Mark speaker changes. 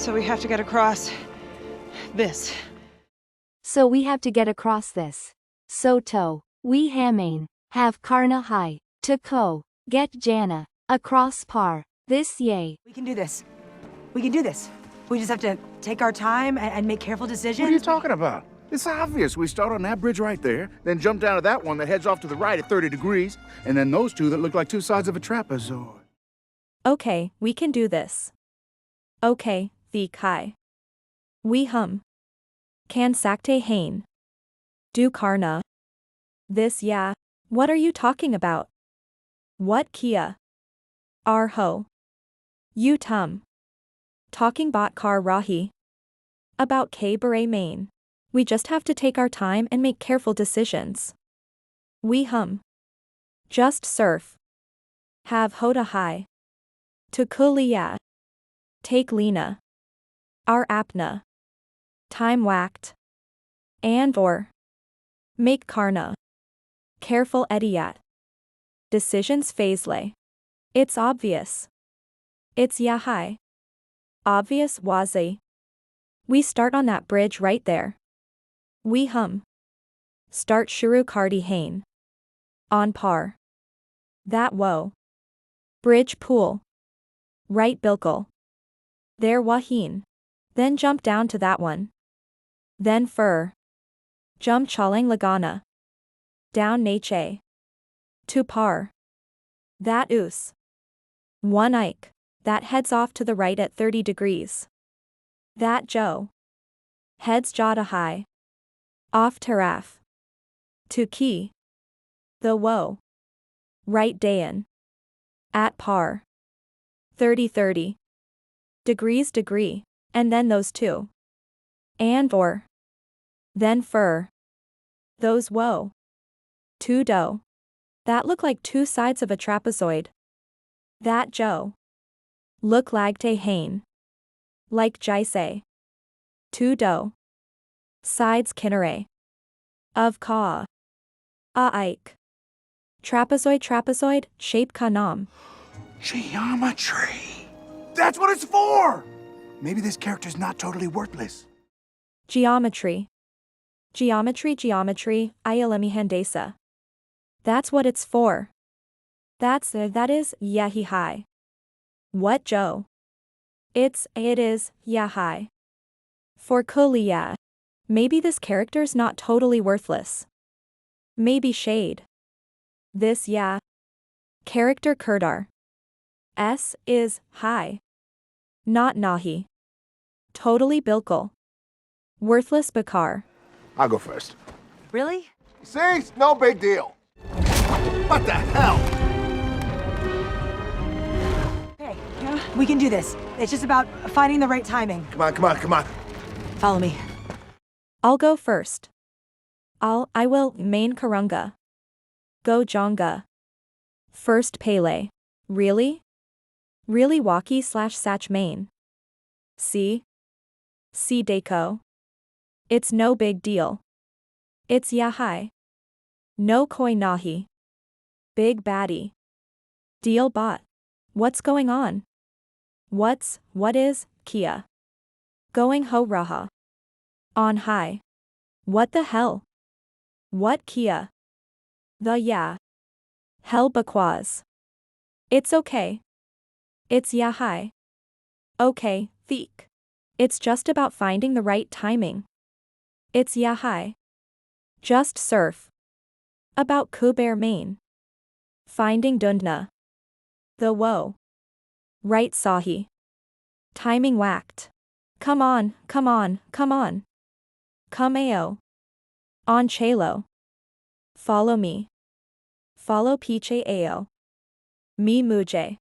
Speaker 1: So we have to get across this.
Speaker 2: So we have to get across this. So to, we hamain, have karna hai, to ko, get jana, across par, this yay.
Speaker 3: We can do this. We can do this. We just have to take our time and make careful decisions.
Speaker 4: What are you talking about? It's obvious. We start on that bridge right there, then jump down to that one that heads off to the right at 30 degrees, and then those two that look like two sides of a trapezoid.
Speaker 5: Okay, we can do this. Okay, the kai. We hum. Can sakte hain. Do karna. This yeah. What are you talking about? What kia? Ar ho. You tum. Talking bot kar rahi. About K beret main. We just have to take our time and make careful decisions. We hum. Just surf. Have hoda high. To kuliya. Take Lena. Our apna. Time whacked. And or. Make karna. Careful ediyat. Decisions phasele. It's obvious. It's yahai. Obvious wazi. We start on that bridge right there. We hum. Start shuru kardi hain. On par. That woe. Bridge pool. Right bilkul. There wahin. Then jump down to that one. Then fur. Jump chalang lagana. Down nache. To par. That oos. One ike. That heads off to the right at 30 degrees. That Joe. Heads jada high. Off taraf. To key. The woe. Right dayan. At par. 30-30. Degrees degree, and then those two. And or. Then fur. Those woe. Two dough. That look like two sides of a trapezoid. That Joe. Look lagte hain. Like jaise. Two dough. Sides kinnere. Of ka. A ike. Trapezoid, shape kanam.
Speaker 4: Geometry! That's what it's for! Maybe this character's not totally worthless.
Speaker 5: Geometry, ayalemi handesa. That's what it's for. That is, yahi high. What Joe? It is, yahai. For kuliya. Maybe this character's not totally worthless. Maybe shade. This yeah. Character Kurdar. S is high. Not nahi. Totally bilkul. Worthless bakar.
Speaker 4: I'll go first.
Speaker 3: Really?
Speaker 4: See? No big deal. What the hell?
Speaker 3: Okay, we can do this. It's just about finding the right timing.
Speaker 4: Come on.
Speaker 3: Follow me.
Speaker 5: I'll go first. I will main karunga. Go jonga. First Pele. Really? Really walkie/sach main. See Deco. It's no big deal. It's yahai. No koi nahi. Big baddie. Deal bot. What's going on? What is, Kia? Going ho raha. On high. What the hell? What Kia? The yeah. Hell bakwas. It's okay. It's yahai. Okay, theek. It's just about finding the right timing. It's yahai. Just surf. About Kuber main. Finding dundna. The woe. Right sahi. Timing whacked. Come on. Come ao. On chelo. Follow me. Follow piche ao. Me muje.